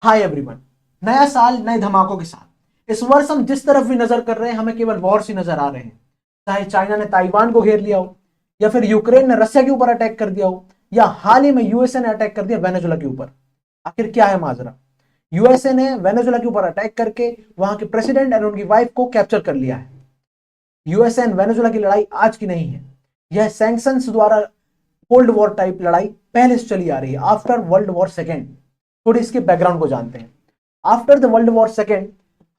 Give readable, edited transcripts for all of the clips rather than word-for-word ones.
Hi everyone. नया साल नए धमाकों के साथ इस वर्ष हम जिस तरफ भी नजर कर रहे हैं हमें केवल वॉर ही नजर आ रहे हैं। चाहे चाइना ने ताइवान को घेर लिया हो, या फिर यूक्रेन ने रशिया के ऊपर अटैक कर दिया हो, या हाल ही में यूएसए ने अटैक कर दिया वेनेजुला के ऊपर। आखिर क्या है माजरा? यूएसए ने वेनेजुला के ऊपर अटैक करके वहां के प्रेसिडेंट और उनकी वाइफ को कैप्चर कर लिया है। यूएसए एंड वेनेजुला की लड़ाई आज की नहीं है। यह सैंक्शंस द्वारा कोल्ड वॉर टाइप लड़ाई पहले से चली आ रही है, आफ्टर वर्ल्ड वॉर सेकेंड। थोड़ी इसके बैकग्राउंड को जानते हैं। After the world war second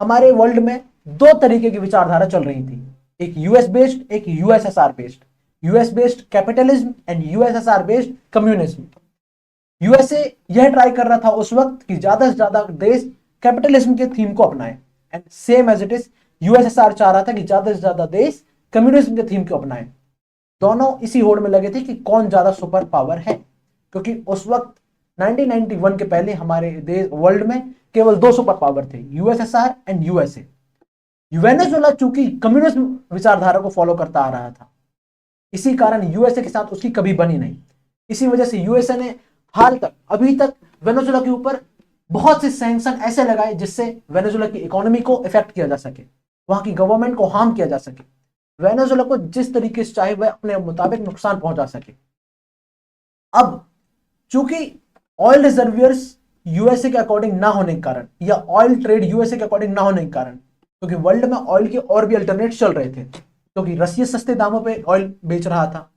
हमारे वर्ल्ड में दो तरीके की विचारधारा चल रही थी। एक यूएस बेस्ड, एक USSR based. US based capitalism and USSR based communism. USA यह ट्राई कर रहा था उस वक्त कि ज्यादा से ज्यादा देश कैपिटलिज्म के थीम को अपनाए, and same as it is USSR चाह रहा था कि ज्यादा से ज्यादा देश कम्युनिज्म के थीम को अपनाए। दोनों इसी होड़ में लगे थे कि कौन ज्यादा सुपर पावर है, क्योंकि उस वक्त 1991 के पहले हमारे देश वर्ल्ड में केवल दो सुपर पावर थे, यूएसएसआर एंड यूएसए। वेनेजुला चूंकि कम्युनिज्म विचारधारा को फॉलो करता आ रहा था, इसी कारण यूएसए के साथ उसकी कभी बनी नहीं। इसी वजह से यूएसए ने हाल तक अभी तक वेनेजुला के ऊपर बहुत से सैंक्शन ऐसे लगाए जिससे वेनेजुला की इकोनॉमी को इफेक्ट किया जा सके, वहां की गवर्नमेंट को हार्म किया जा सके, वेनेजुला को जिस तरीके से चाहे वह अपने मुताबिक नुकसान पहुंचा सके। अब चूंकि ऑयल रिजर्वियर्स यूएसए के अकॉर्डिंग ना होने के कारण, या ऑयल ट्रेड यूएसए के अकॉर्डिंग ना होने के कारण, क्योंकि वर्ल्ड में ऑयल के और भी अल्टरनेट चल रहे थे, क्योंकि रशिया सस्ते दामों पे ऑयल बेच रहा था,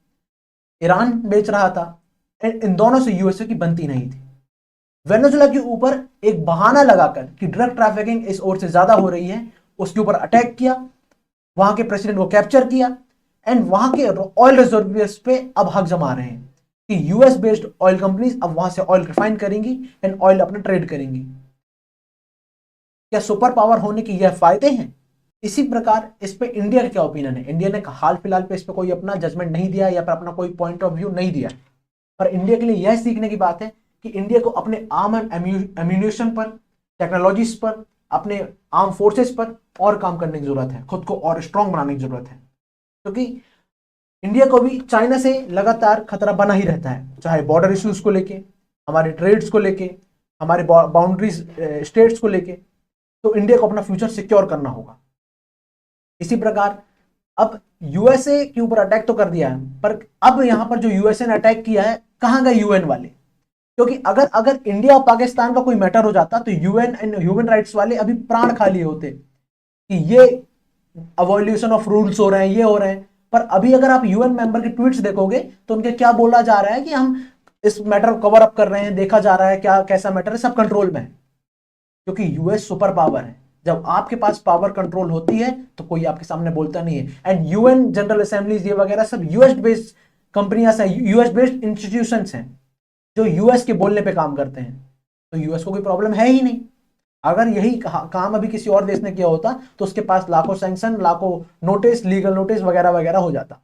ईरान बेच रहा था, इन दोनों से यूएसए की बनती नहीं थी। वेनेजुला के ऊपर एक बहाना लगाकर कि ड्रग ट्रैफिकिंग इस ओर से ज्यादा हो रही है, उसके ऊपर अटैक किया, वहां के प्रेसिडेंट को कैप्चर किया, एंड वहां के ऑयल रिजर्वियर्स पे अब हक जमा रहे हैं कि यूएस बेस्ड ऑयल कंपनीज अब वहां से ऑयल रिफाइन करेंगी एंड ऑयल अपना ट्रेड करेंगी। क्या सुपर पावर होने के यह फायदे हैं? इसी प्रकार इस पे इंडिया का क्या ओपिनियन है? इंडिया ने हाल फिलहाल पे इस पे कोई अपना जजमेंट नहीं दिया या फिर अपना कोई पॉइंट ऑफ व्यू नहीं दिया, पर इंडिया के लिए यह सीखने की बात है कि इंडिया को अपने आर्म एंड एम्यूनिशन पर, टेक्नोलॉजीज पर, अपने आर्म फोर्सेस पर और काम करने की जरूरत है, खुद को और स्ट्रांग बनाने की जरूरत है, क्योंकि इंडिया को भी चाइना से लगातार खतरा बना ही रहता है, चाहे बॉर्डर इश्यूज को लेके, हमारे ट्रेड्स को लेके, हमारे बाउंड्रीज स्टेट्स को लेके। तो इंडिया को अपना फ्यूचर सिक्योर करना होगा। इसी प्रकार अब यूएसए के ऊपर अटैक तो कर दिया है, पर अब यहां पर जो यूएसए ने अटैक किया है, कहां गए यूएन वाले? क्योंकि अगर अगर इंडिया और पाकिस्तान का कोई मैटर हो जाता तो यूएन एंड ह्यूमन राइट्स वाले अभी प्राण खा लिए होते कि ये अवॉल्यूशन ऑफ रूल्स हो रहे हैं, ये हो रहे हैं। पर अभी अगर आप यूएन मेंबर के ट्वीट्स देखोगे तो उनके क्या बोला जा रहा है कि हम इस मैटर को कवर अप कर रहे हैं, देखा जा रहा है क्या कैसा मैटर है, सब कंट्रोल में है, क्योंकि यूएस सुपर पावर है। जब आपके पास पावर कंट्रोल होती है तो कोई आपके सामने बोलता नहीं है। एंड यूएन जनरल असेंबलीज ये वगैरह सब यूएस बेस्ड कंपनियां हैं, यूएस बेस्ड इंस्टीट्यूशंस हैं जो यूएस के बोलने पे काम करते हैं। तो यूएस को कोई प्रॉब्लम है ही नहीं। अगर यही काम अभी किसी और देश ने किया होता तो उसके पास लाखों सैंक्शन, लाखों नोटिस, लीगल नोटिस वगैरह वगैरह हो जाता।